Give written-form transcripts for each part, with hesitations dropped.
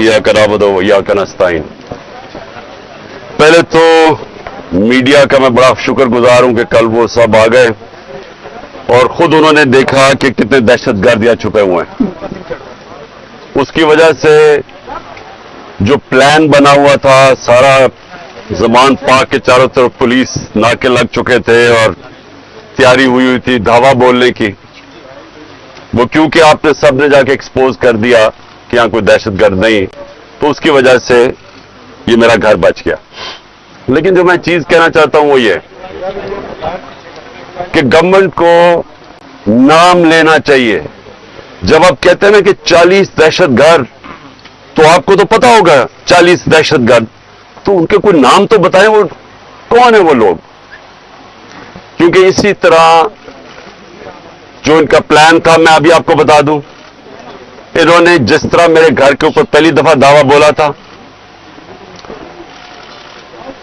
इय्याक नअबुदु व इय्याक नस्तईन। पहले तो मीडिया का मैं बड़ा शुक्रगुजार हूं कि कल वो सब आ गए और खुद उन्होंने देखा कि कितने दहशतगर्द यहाँ छुपे हुए हैं। उसकी वजह से जो प्लान बना हुआ था, सारा ज़मान पाक के चारों तरफ पुलिस नाके लग चुके थे और तैयारी हुई थी धावा बोलने की, वो क्योंकि आपने सबने जाके एक्सपोज कर दिया कि यहाँ कोई दहशतगर्द नहीं, तो उसकी वजह से ये मेरा घर बच गया। लेकिन जो मैं चीज कहना चाहता हूं वो ये कि गवर्नमेंट को नाम लेना चाहिए। जब आप कहते हैं ना कि 40 दहशतगर्द, तो आपको तो पता होगा 40 दहशतगर्द, तो उनके कोई नाम तो बताएं, वो कौन है वो लोग। क्योंकि इसी तरह जो इनका प्लान था, मैं अभी आपको बता दूं, इन्होंने जिस तरह मेरे घर के ऊपर पहली दफा दावा बोला था,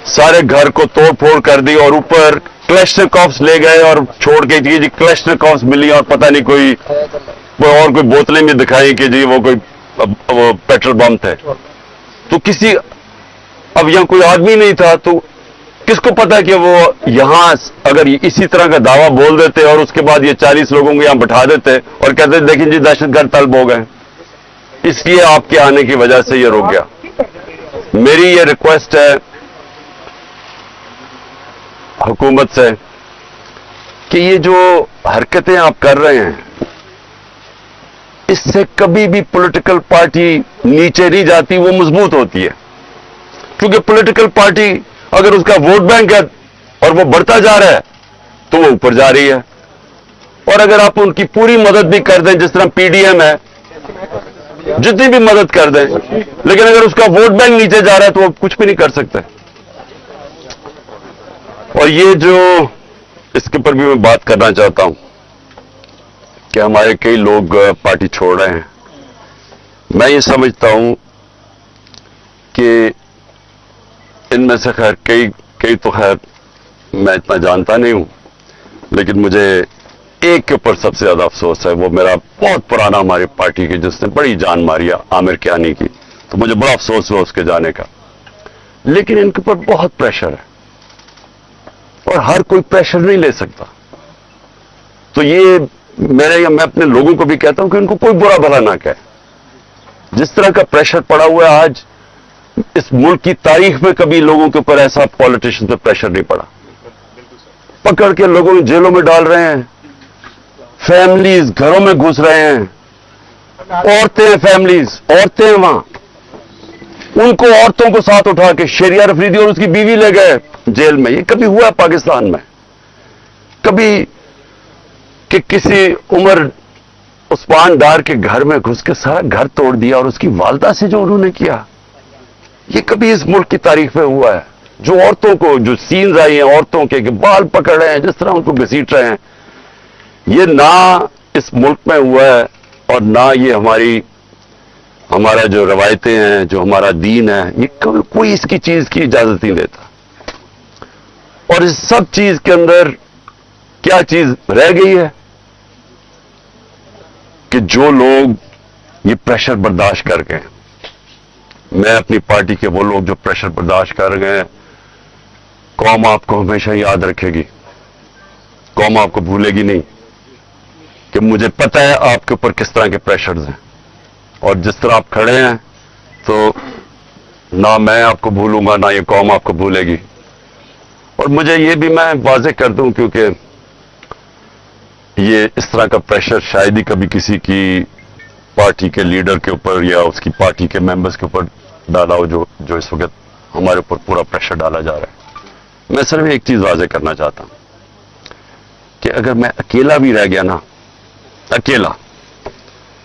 सारे घर को तोड़ फोड़ कर दी और ऊपर क्लैशनिकोव्स ले गए और छोड़ के जी क्लैशनिकोव्स मिली और पता नहीं कोई और कोई बोतलें भी दिखाई कि जी वो कोई वो पेट्रोल बम थे। तो किसी, अब यहां कोई आदमी नहीं था, तो किसको पता कि वो यहां अगर इसी तरह का दावा बोल देते और उसके बाद ये 40 लोगों को यहां बैठा देते और कहते देखिए जी दहशतगर्द तलब हो गए। इसलिए आपके आने की वजह से ये रुक गया। मेरी ये रिक्वेस्ट है हुकूमत से कि ये जो हरकतें आप कर रहे हैं, इससे कभी भी पॉलिटिकल पार्टी नीचे नहीं जाती, वो मजबूत होती है। क्योंकि पॉलिटिकल पार्टी अगर उसका वोट बैंक है और वो बढ़ता जा रहा है तो वो ऊपर जा रही है, और अगर आप उनकी पूरी मदद भी कर दें, जिस तरह पीडीएम है, जितनी भी मदद कर दें, लेकिन अगर उसका वोट बैंक नीचे जा रहा है तो वो कुछ भी नहीं कर सकते। और ये जो इसके ऊपर भी मैं बात करना चाहता हूं कि हमारे कई लोग पार्टी छोड़ रहे हैं। मैं ये समझता हूं कि इनमें से खैर कई तो खैर मैं इतना जानता नहीं हूं, लेकिन मुझे एक के ऊपर सबसे ज्यादा अफसोस है। वो मेरा बहुत पुराना हमारी पार्टी की, जिसने बड़ी जान मारी, आमिर कियानी की, तो मुझे बड़ा अफसोस हुआ उसके जाने का। लेकिन इनके ऊपर बहुत प्रेशर है और हर कोई प्रेशर नहीं ले सकता। तो ये मैं अपने लोगों को भी कहता हूं कि उनको कोई बुरा भला ना कहे। जिस तरह का प्रेशर पड़ा हुआ है आज, इस मुल्क की तारीख में कभी लोगों के ऊपर ऐसा पॉलिटिशियन पे प्रेशर नहीं पड़ा। पकड़ के लोगों को जेलों में डाल रहे हैं, फैमिलीज घरों में घुस रहे हैं, औरतें फैमिलीज औरतें वहां, उनको औरतों को साथ उठा के शरिया अफरीदी और उसकी बीवी ले गए जेल में। ये कभी हुआ पाकिस्तान में? कभी कि किसी उमर उस्मान डार के घर में घुस के सारा घर तोड़ दिया और उसकी वालदा से जो उन्होंने किया, ये कभी इस मुल्क की तारीख में हुआ है? जो औरतों को, जो सीन्स आई हैं औरतों के कि बाल पकड़ रहे हैं, जिस तरह उनको घसीट रहे हैं, ये ना इस मुल्क में हुआ है और ना ये हमारा जो रवायतें हैं, जो हमारा दीन है, ये कभी कोई इसकी चीज की इजाजत नहीं देता। और इस सब चीज के अंदर क्या चीज रह गई है कि जो लोग ये प्रेशर बर्दाश्त कर गए, मैं अपनी पार्टी के वो लोग जो प्रेशर बर्दाश्त कर गए, कौम आपको हमेशा याद रखेगी, कौम आपको भूलेगी नहीं। कि मुझे पता है आपके ऊपर किस तरह के प्रेशर्स हैं, और जिस तरह आप खड़े हैं, तो ना मैं आपको भूलूंगा ना ये कौम आपको भूलेगी। और मुझे ये भी मैं वाज़ेह कर दूं, क्योंकि ये इस तरह का प्रेशर शायद ही कभी किसी की पार्टी के लीडर के ऊपर या उसकी पार्टी के मेंबर्स के ऊपर डाला हो, जो इस वक्त हमारे ऊपर पूरा प्रेशर डाला जा रहा है। मैं सिर्फ एक चीज वाज़ेह करना चाहता हूं कि अगर मैं अकेला भी रह गया ना, अकेला,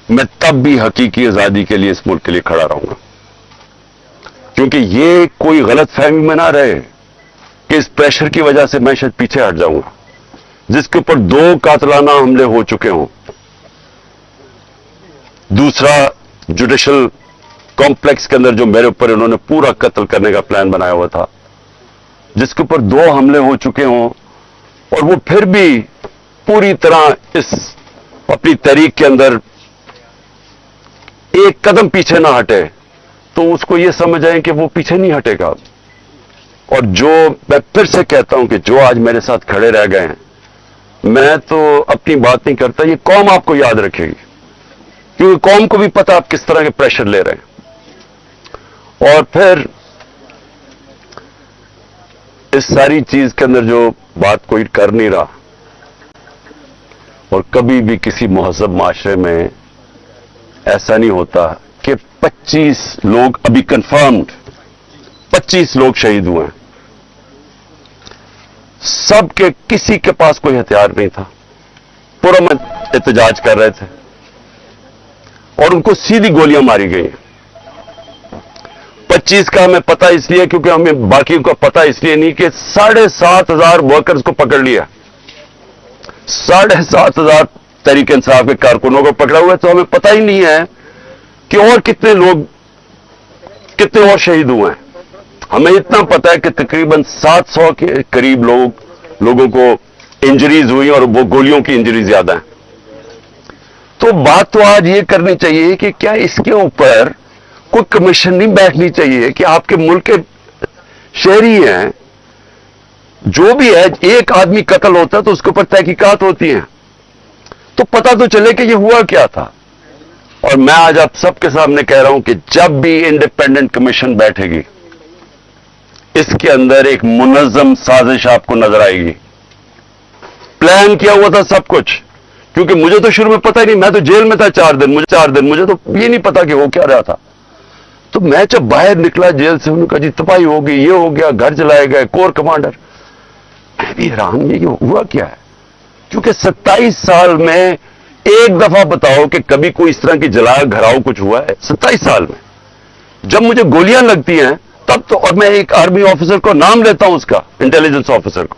मैं तब भी हकीकी आजादी के लिए इस मुल्क के लिए खड़ा रहूंगा। क्योंकि ये कोई गलत फहमी में ना रहे कि इस प्रेशर की वजह से मैं शायद पीछे हट जाऊंगा। जिसके ऊपर 2 कातलाना हमले हो चुके हों, दूसरा जुडिशल कॉम्प्लेक्स के अंदर जो मेरे ऊपर इन्होंने पूरा कत्ल करने का प्लान बनाया हुआ था, जिसके ऊपर 2 हमले हो चुके हों, और वो फिर भी पूरी तरह इस अपनी तहरीक के अंदर एक कदम पीछे ना हटे तो उसको ये समझ आए कि वो पीछे नहीं हटेगा। और जो मैं फिर से कहता हूं कि जो आज मेरे साथ खड़े रह गए हैं, मैं तो अपनी बात नहीं करता, ये कौम आपको याद रखेगी, क्योंकि कौम को भी पता आप किस तरह के प्रेशर ले रहे हैं। और फिर इस सारी चीज के अंदर जो बात कोई कर नहीं रहा, और कभी भी किसी महज़ब माशरे में ऐसा नहीं होता कि 25 लोग अभी कंफर्म्ड 25 लोग शहीद हुए हैं, सबके किसी के पास कोई हथियार नहीं था, पूरा में एहतजाज कर रहे थे और उनको सीधी गोलियां मारी गई। 25 का हमें पता इसलिए क्योंकि हमें बाकी को पता इसलिए नहीं कि 7,500 वर्कर्स को पकड़ लिया, 7,500 तहरीक इंसाफ के कारकुनों को पकड़ा हुआ है, तो हमें पता ही नहीं है कि और कितने और शहीद हुए हैं। हमें इतना पता है कि तकरीबन 700 के करीब लोगों को इंजरीज हुई और वो गोलियों की इंजरी ज्यादा है। तो बात तो आज ये करनी चाहिए कि क्या इसके ऊपर कोई कमीशन नहीं बैठनी चाहिए कि आपके मुल्क के शहरी हैं, जो भी है, एक आदमी कत्ल होता है तो उसके ऊपर तहकीकात होती है, तो पता तो चले कि ये हुआ क्या था। और मैं आज आप सबके सामने कह रहा हूं कि जब भी इंडिपेंडेंट कमीशन बैठेगी, इसके अंदर एक मुनज़्ज़म साजिश आपको नजर आएगी। प्लान किया हुआ था सब कुछ, क्योंकि मुझे तो शुरू में पता ही नहीं, मैं तो जेल में था 4 दिन, मुझे तो ये नहीं पता कि हो क्या रहा था। तो मैं जब बाहर निकला जेल से, उन्होंने कहा जी तबाही हो गई, ये हो गया, घर जलाए गए, कोर कमांडर। मैं भी हैरान, ये हुआ क्या है? क्योंकि 27 साल में एक दफा बताओ कि कभी कोई इस तरह की जला घराव कुछ हुआ है 27 साल में? जब मुझे गोलियां लगती हैं तब तो, और मैं एक आर्मी ऑफिसर को नाम लेता हूं उसका, इंटेलिजेंस ऑफिसर को,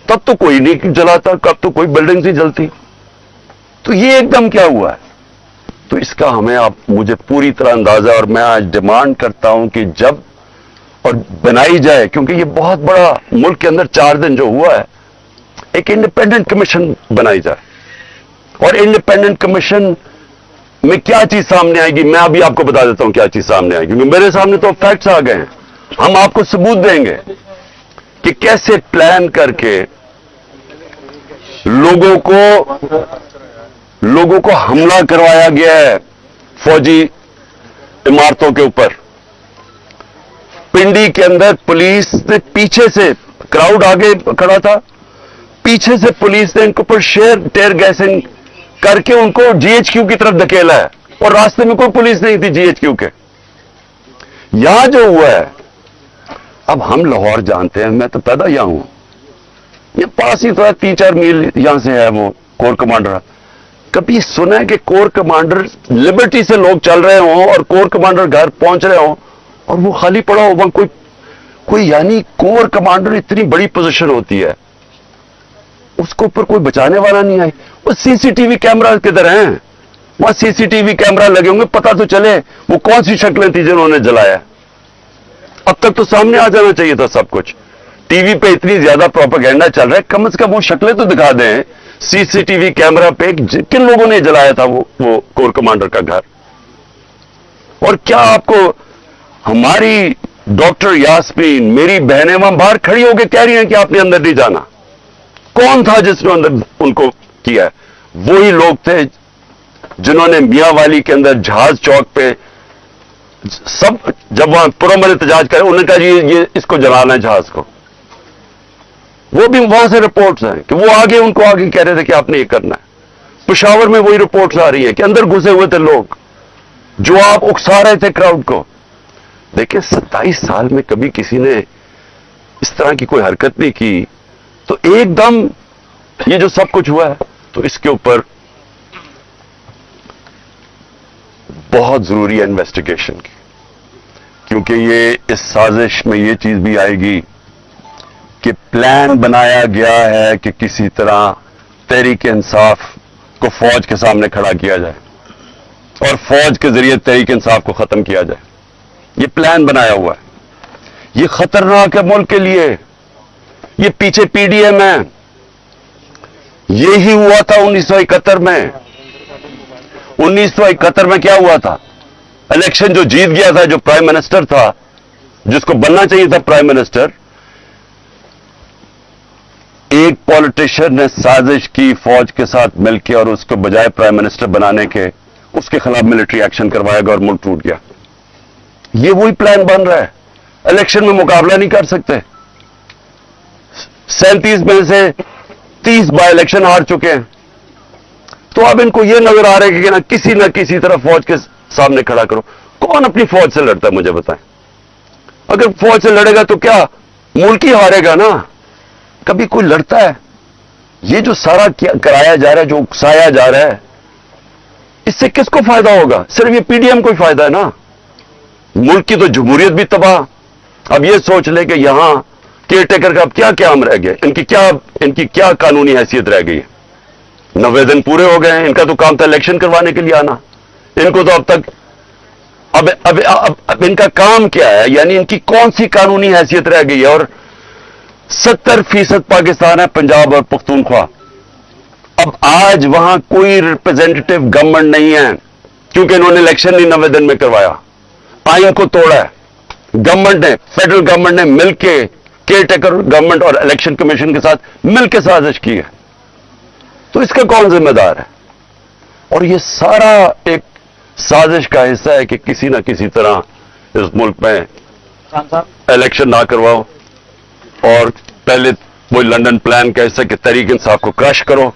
तब तो कोई नहीं जलाता, कब तो कोई बिल्डिंग नहीं जलती। तो ये एकदम क्या हुआ है? तो इसका हमें आप मुझे पूरी तरह अंदाजा, और मैं आज डिमांड करता हूं कि जब और बनाई जाए, क्योंकि ये बहुत बड़ा मुल्क के अंदर 4 दिन जो हुआ है, एक इंडिपेंडेंट कमीशन बनाई जाए। और इंडिपेंडेंट कमीशन में क्या चीज सामने आएगी, मैं अभी आपको बता देता हूं क्या चीज सामने आएगी, क्योंकि मेरे सामने तो फैक्ट्स आ गए हैं। हम आपको सबूत देंगे कि कैसे प्लान करके लोगों को हमला करवाया गया है फौजी इमारतों के ऊपर। पिंडी के अंदर पुलिस ने पीछे से, क्राउड आगे खड़ा था, पीछे से पुलिस ने इनके ऊपर टेयर गैसिंग करके उनको जीएचक्यू की तरफ धकेला है, और रास्ते में कोई पुलिस नहीं थी जीएचक्यू के। यहां जो हुआ है, अब हम लाहौर जानते हैं, मैं तो पैदा यहां हूं, ये पास ही तो है, 3-4 मील यहां से है वो कोर कमांडर। कभी सुना है कि कोर कमांडर लिबर्टी से लोग चल रहे हों और कोर कमांडर घर पहुंच रहे हों और वो खाली पड़ा हो? कोई यानी कोर कमांडर इतनी बड़ी पोजीशन होती है, उसको ऊपर कोई बचाने वाला नहीं आए। वो सीसीटीवी कैमरा किधर हैं? वहां सीसीटीवी कैमरा लगे होंगे, पता तो चले वो कौन सी शक्लें थी जिन्होंने जलाया। अब तक तो सामने आ जाना चाहिए था सब कुछ। टीवी पे इतनी ज्यादा प्रोपेगेंडा चल रहा है, कम से कम वो शक्लें तो दिखा दें सीसीटीवी कैमरा पे किन लोगों ने जलाया था वो कोर कमांडर का घर। और क्या आपको हमारी डॉक्टर यास्मीन, मेरी बहनें वहां बाहर खड़ी होकर कह रही हैं कि आपने अंदर नहीं जाना? कौन था जिसने अंदर उनको किया? वही लोग थे जिन्होंने मियां वाली के अंदर जहाज चौक पे सब, जब वहां पुरअमन एहतजाज करे, उन्होंने कहा ये इसको जलाना है जहाज को। वो भी वहां से रिपोर्ट्स हैं कि वो उनको आगे कह रहे थे कि आपने ये करना है। पेशावर में वही रिपोर्ट्स आ रही है कि अंदर घुसे हुए थे लोग जो आप उकसा रहे थे क्राउड को। देखिए 27 साल में कभी किसी ने इस तरह की कोई हरकत नहीं की, तो एकदम ये जो सब कुछ हुआ है, तो इसके ऊपर बहुत जरूरी है इन्वेस्टिगेशन की, क्योंकि ये इस साजिश में ये चीज भी आएगी कि प्लान बनाया गया है कि किसी तरह तहरीक इंसाफ को फौज के सामने खड़ा किया जाए और फौज के जरिए तहरीक इंसाफ को खत्म किया जाए। ये प्लान बनाया हुआ है। ये खतरनाक है मुल्क के लिए। ये पीछे पीडीएम है, यही हुआ था 1971 में। 1971 में क्या हुआ था? इलेक्शन जो जीत गया था, जो प्राइम मिनिस्टर था, जिसको बनना चाहिए था प्राइम मिनिस्टर, एक पॉलिटिशियन ने साजिश की फौज के साथ मिलकर और उसको बजाय प्राइम मिनिस्टर बनाने के उसके खिलाफ मिलिट्री एक्शन करवाएगा और मुल्क टूट गया। ये वही प्लान बन रहा है। इलेक्शन में मुकाबला नहीं कर सकते। 37 में से 30 बाय इलेक्शन हार चुके हैं। तो अब इनको यह नजर आ रहा है कि ना किसी तरह फौज के सामने खड़ा करो। कौन अपनी फौज से लड़ता है मुझे बताएं? अगर फौज से लड़ेगा तो क्या मुल्क ही हारेगा ना? कभी कोई लड़ता है? ये जो सारा कराया जा रहा है, जो उकसाया जा रहा है, इससे किसको फायदा होगा? सिर्फ ये पीडीएम को ही फायदा है ना। मुल्क की तो जमहूरियत भी तबाह। अब ये सोच ले कि यहां केयर टेकर का अब क्या काम रह गया, इनकी क्या कानूनी हैसियत रह गई है? 90 दिन पूरे हो गए हैं। इनका तो काम था इलेक्शन करवाने के लिए आना। इनको तो अब तक अब इनका काम क्या है? यानी इनकी कौन सी कानूनी हैसियत रह गई है? और 70% पाकिस्तान है, पंजाब और पख्तूनख्वा। अब आज वहां कोई रिप्रेजेंटेटिव गवर्नमेंट नहीं है, क्योंकि इन्होंने इलेक्शन नहीं 90 दिन में करवाया, आइन को तोड़ा है। गवर्नमेंट ने, फेडरल गवर्नमेंट ने मिलकर केयर टेकर गवर्नमेंट और इलेक्शन कमीशन के साथ मिलकर साजिश की है। तो इसका कौन जिम्मेदार है? और ये सारा एक साजिश का हिस्सा है कि किसी ना किसी तरह इस मुल्क में इलेक्शन ना करवाओ और पहले वो लंदन प्लान का हिस्सा कि तहरीक इंसाफ को क्रश करो,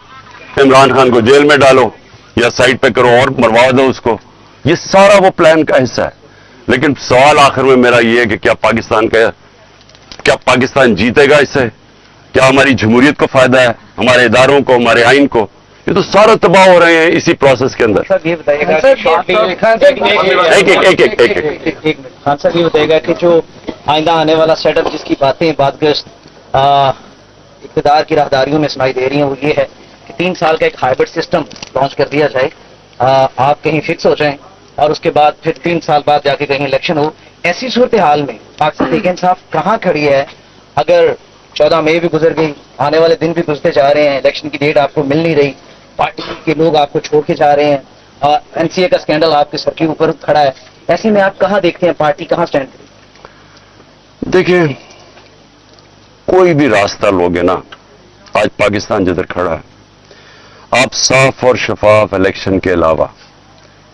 इमरान खान को जेल में डालो या साइड पे करो और मरवा दो उसको। ये सारा वो प्लान का हिस्सा है। लेकिन सवाल आखिर में मेरा ये है कि क्या पाकिस्तान जीतेगा इससे? क्या हमारी जमहूरियत को फायदा है, हमारे इदारों को, हमारे आइन को? ये तो सारा तबाह हो रहे हैं इसी प्रोसेस के अंदर। सर ये बताइएगा खान साहब ये बताइएगा कि जो आइंदा आने वाला सेटअप जिसकी बातें बादगश्त इक़्तिदार की राहदारियों में सुनाई दे रही हैं, वो ये है कि 3 साल का एक हाइब्रिड सिस्टम लॉन्च कर दिया जाए, आप कहीं फिक्स हो जाएं और उसके बाद फिर 3 साल बाद जाके कहीं इलेक्शन हो। ऐसी सूरत हाल में पाकिस्तान तहरीक इंसाफ कहाँ खड़ी है? अगर 14 मई भी गुजर गई, आने वाले दिन भी गुजरते जा रहे हैं, इलेक्शन की डेट आपको मिल नहीं रही, पार्टी के लोग आपको छोड़ के जा रहे हैं, और एनसीए का स्कैंडल आपके सर के ऊपर खड़ा है, ऐसे में आप कहाँ देखते हैं पार्टी कहाँ स्टैंड करेगी? देखिए, कोई भी रास्ता लोगे ना, आज पाकिस्तान जिधर खड़ा है, आप साफ और शफाफ इलेक्शन के अलावा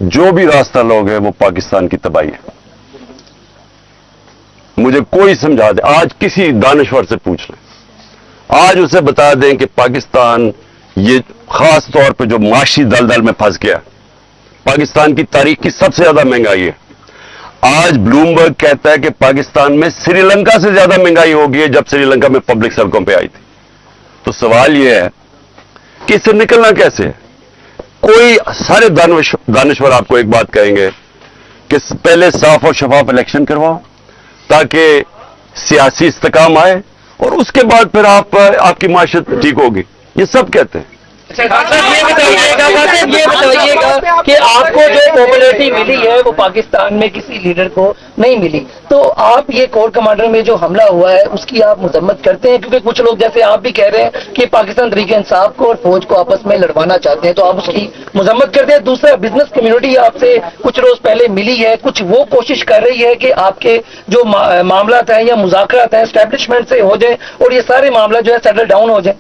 जो भी रास्ता लोगे वो पाकिस्तान की तबाही है। मुझे कोई समझा दे, आज किसी दानिश्वर से पूछ लें, आज उसे बता दें कि पाकिस्तान ये खास तौर पे जो माशी दलदल में फंस गया, पाकिस्तान की तारीख की सबसे ज्यादा महंगाई है। आज ब्लूमबर्ग कहता है कि पाकिस्तान में श्रीलंका से ज्यादा महंगाई हो गई है जब श्रीलंका में पब्लिक सड़कों पे आई थी। तो सवाल यह है कि इससे निकलना कैसे है? कोई सारे दानिश्वर आपको एक बात कहेंगे कि पहले साफ और शफाफ इलेक्शन करवाओ ताकि सियासी इस्तेकाम आए और उसके बाद फिर आपकी माशरत ठीक होगी। ये सब कहते हैं। ये बताइएगा कि आपको जो पॉपुलैरिटी मिली है वो पाकिस्तान में किसी लीडर को नहीं मिली, तो आप ये कोर कमांडर में जो हमला हुआ है उसकी आप मजम्मत करते हैं? क्योंकि कुछ लोग जैसे आप भी कह रहे हैं कि पाकिस्तान तहरीक इंसाफ को और फौज को आपस में लड़वाना चाहते हैं, तो आप उसकी मजम्मत करते हैं। दूसरा, बिजनेस कम्युनिटी आपसे कुछ रोज पहले मिली है, कुछ वो कोशिश कर रही है कि आपके जो मामला हैं या मुज़ाकरात हैं एस्टेब्लिशमेंट से हो जाए और ये सारे मामला जो है सेटल डाउन हो जाए।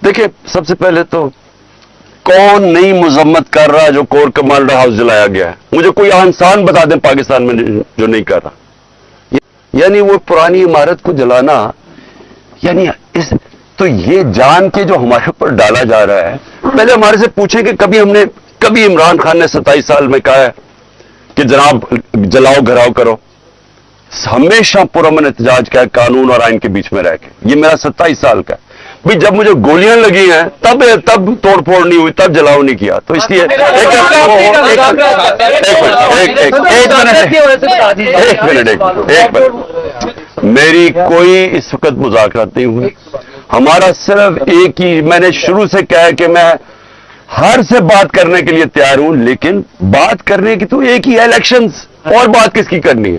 देखिए, सबसे पहले तो कौन नई मजम्मत कर रहा है जो कोर कमांडर हाउस जलाया गया है? मुझे कोई इंसान बता दें पाकिस्तान में जो नहीं कर रहा। यानी वो पुरानी इमारत को जलाना, यानी तो ये जान के जो हमारे ऊपर डाला जा रहा है। पहले हमारे से पूछें कि कभी इमरान खान ने 27 साल में कहा है कि जनाब जलाओ घराव करो? हमेशा पुरअमन एहतजाज का है, कानून और आइन के बीच में रह के। ये मेरा 27 साल का है भाई। जब मुझे गोलियां लगी हैं तब तोड़फोड़ नहीं हुई, तब जलाओ नहीं किया। तो इसलिए एक मिनट, मेरी कोई इस वक्त मुज़ाकरात नहीं हुई। हमारा सिर्फ एक ही, मैंने शुरू से कहा है कि मैं हर से बात करने के लिए तैयार हूं, लेकिन बात करने की तो एक ही है, इलेक्शंस। और बात किसकी करनी है?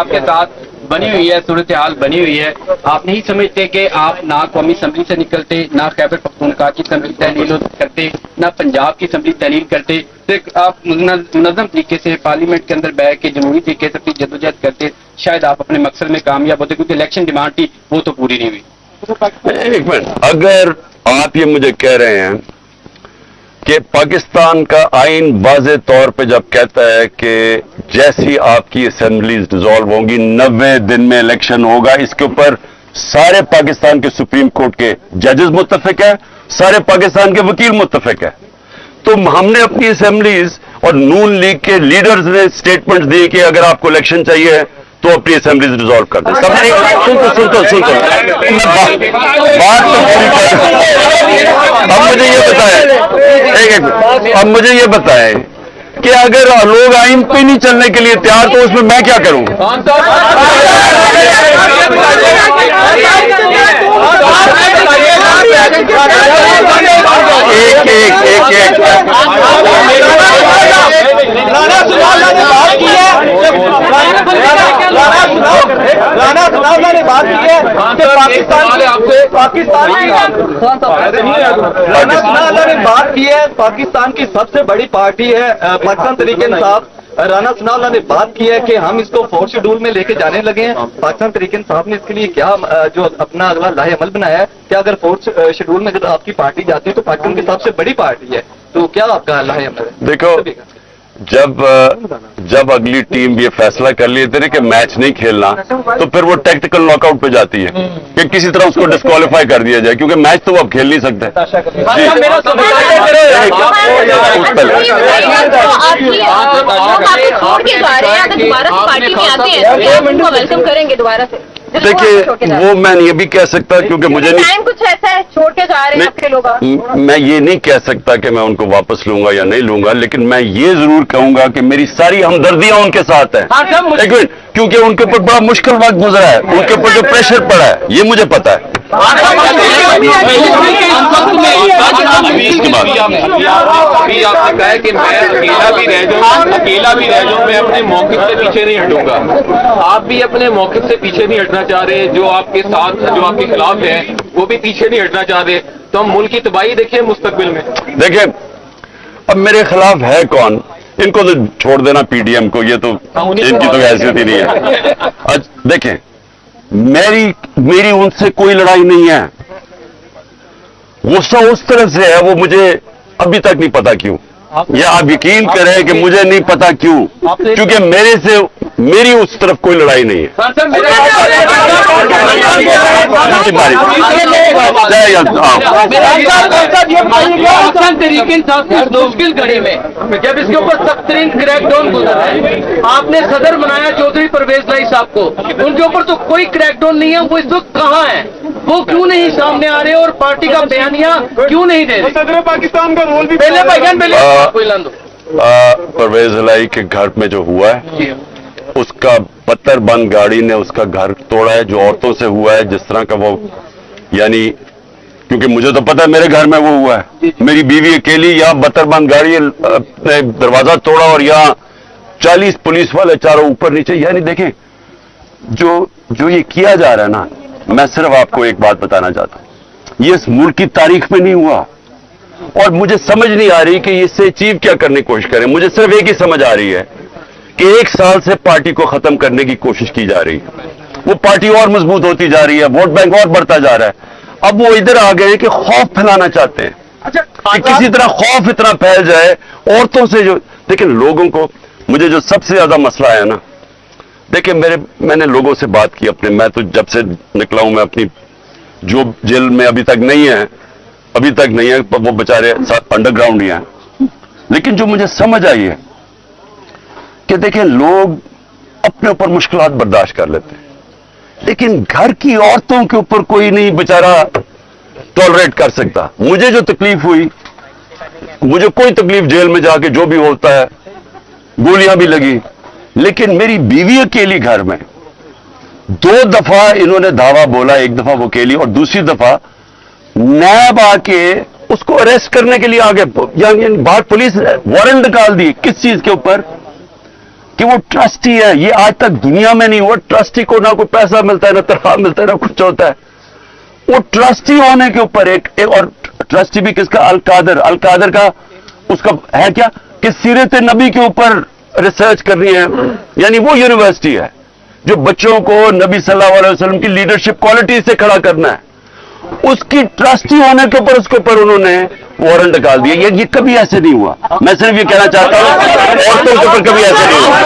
के साथ बनी हुई है, सूरत हाल बनी हुई है। आप नहीं समझते कि आप ना कौमी असम्बली से निकलते, ना खैबर पख्तूनख्वा की असम्बली तहलील करते, ना पंजाब की असम्बली तहलील करते, सिर्फ आप मुनज़्ज़म तरीके से पार्लियामेंट के अंदर बैठ के जमहूरी तरीके से अपनी जद्दोजहद करते, शायद आप अपने मकसद में कामयाब होते, क्योंकि इलेक्शन डिमांड थी वो तो पूरी नहीं हुई। एक मिनट, अगर आप ये मुझे कह रहे हैं कि पाकिस्तान का आइन वाज़े तौर पे जब कहता है कि जैसी आपकी असेंबलीज डिसॉल्व होंगी 90 दिन में इलेक्शन होगा, इसके ऊपर सारे पाकिस्तान के सुप्रीम कोर्ट के जजेस मुत्तफिक है, सारे पाकिस्तान के वकील मुत्तफिक है, तो हमने अपनी असेंबलीज और नून लीग के लीडर्स ने स्टेटमेंट दिए कि अगर आपको इलेक्शन चाहिए तो अपनी असेंबलीज डिसॉल्व कर दें। सबने सुन तो बात तो पूरी कर। अब मुझे ये बताएं, एक अब मुझे ये बताएं कि अगर लोग आइन पे नहीं चलने के लिए तैयार तो उसमें मैं क्या करूं? एक राणा ने बात की है कि पाकिस्तान की सबसे बड़ी पार्टी है पाकिस्तान तरीके इंसाफ। राणा सनाउल्लाह ने बात की है कि हम इसको 4th शेड्यूल में लेके जाने लगे हैं। पाकिस्तान तरीके इंसाफ ने इसके लिए क्या जो अपना अगला लाहे अमल बनाया है कि अगर 4th शेड्यूल में अगर आपकी पार्टी जाती है तो पाकिस्तान की सबसे बड़ी पार्टी है, तो क्या आपका लाहे अमल है? देखो, जब अगली टीम ये फैसला कर लेते थे कि मैच नहीं खेलना, तो फिर वो टैक्टिकल नॉकआउट पे जाती है कि किसी तरह उसको डिस्क्वालीफाई कर दिया जाए, क्योंकि मैच तो वो अब खेल नहीं सकते। वेलकम करेंगे दोबारा से। देखिए, वो मैं ये भी कह सकता क्योंकि मुझे नहीं, टाइम कुछ ऐसा है छोड़ के जा रहे हैं आपके लोग। मैं ये नहीं कह सकता कि मैं उनको वापस लूंगा या नहीं लूंगा, लेकिन मैं ये जरूर कहूंगा कि मेरी सारी हमदर्दियां उनके साथ है। एक मिनट, क्योंकि उनके ऊपर बड़ा मुश्किल वक्त गुजरा है, उनके ऊपर जो प्रेशर पड़ा है ये मुझे पता है। अभी आपने कहा है कि मैं अकेला भी रह जाऊं मैं अपने मौक़िफ़ से पीछे नहीं हटूंगा। आप भी अपने मौक़िफ़ से पीछे नहीं हटना चाह रहे, जो आपके साथ जो आपके खिलाफ है वो भी पीछे नहीं हटना चाह रहे, तो हम मुल्क की तबाही देखें मुस्तकबिल में। देखिए, अब मेरे खिलाफ है कौन? इनको तो छोड़ देना पीडीएम को, ये तो इनकी तो हैसियत ही नहीं है। देखें, मेरी उनसे कोई लड़ाई नहीं है, गुस्सा उस तरफ से है, वो मुझे अभी तक नहीं पता क्यों। ये आप यकीन करें कि मुझे नहीं पता क्यों, क्योंकि मेरी उस तरफ कोई लड़ाई नहीं है। मुश्किल घड़ी में जब इसके ऊपर सख्त तरीन क्रैकडाउन गुजरा है, आपने सदर बनाया चौधरी परवेज लाई साहब को, उनके ऊपर तो कोई क्रैकडाउन नहीं है। वो इस वक्त कहाँ है? वो क्यों नहीं सामने आ रहे और पार्टी का बयानिया क्यों नहीं दे रहे? सदर पाकिस्तान का रोल भी पहले भाईजान परवेज लाई के घर में जो हुआ है, उसका पत्थर बंद गाड़ी ने उसका घर तोड़ा है, जो औरतों से हुआ है, जिस तरह का वो, यानी क्योंकि मुझे तो पता है मेरे घर में वो हुआ है, मेरी बीवी अकेली, यहाँ पत्थर बंद गाड़ी ने दरवाजा तोड़ा और यहाँ 40 पुलिस वाले चारों ऊपर नीचे। यानी देखें, जो ये किया जा रहा है ना, मैं सिर्फ आपको एक बात बताना चाहता हूं, ये इस मुल्क की तारीख में नहीं हुआ, और मुझे समझ नहीं आ रही कि इससे अचीव क्या करने की कोशिश करें। मुझे सिर्फ एक ही समझ आ रही है कि 1 साल से पार्टी को खत्म करने की कोशिश की जा रही है, वो पार्टी और मजबूत होती जा रही है, वोट बैंक और बढ़ता जा रहा है। अब वो इधर आ गए कि खौफ फैलाना चाहते हैं कि किसी तरह खौफ इतना फैल जाए औरतों से। जो लेकिन लोगों को, मुझे जो सबसे ज्यादा मसला है ना, देखिए मैंने लोगों से बात की अपने, मैं तो जब से निकला हूं, मैं अपनी जो जेल में अभी तक नहीं है, वो बेचारे अंडरग्राउंड ही हैं, लेकिन जो मुझे समझ आई है कि देखिए, लोग अपने ऊपर मुश्किलात बर्दाश्त कर लेते हैं, लेकिन घर की औरतों के ऊपर कोई नहीं बेचारा टॉलरेट कर सकता। मुझे जो तकलीफ हुई, मुझे कोई तकलीफ जेल में जाके जो भी होता है, गोलियां भी लगी, लेकिन मेरी बीवी अकेली घर में 2 दफा इन्होंने धावा बोला, एक दफा वो अकेली और दूसरी दफा नैब आके उसको अरेस्ट करने के लिए आगे, यानी बाहर पुलिस वारंट निकाल दी। किस चीज के ऊपर? कि वो ट्रस्टी है। ये आज तक दुनिया में नहीं हुआ, ट्रस्टी को ना कोई पैसा मिलता है, ना तनख्वाह मिलता है, ना कुछ होता है। वो ट्रस्टी होने के ऊपर एक और ट्रस्टी भी किसका, अल कादर का उसका है क्या कि सीरत नबी के ऊपर रिसर्च करनी है, यानी वो यूनिवर्सिटी है जो बच्चों को नबी सल्लल्लाहु अलैहि वसल्लम की लीडरशिप क्वालिटी से खड़ा करना है। उसकी ट्रस्टी होने के ऊपर उसके ऊपर उन्होंने वारंट निकाल दिया। ये कभी ऐसे नहीं हुआ। मैं सिर्फ ये कहना चाहता हूं औरतों के ऊपर कभी ऐसे नहीं हुआ।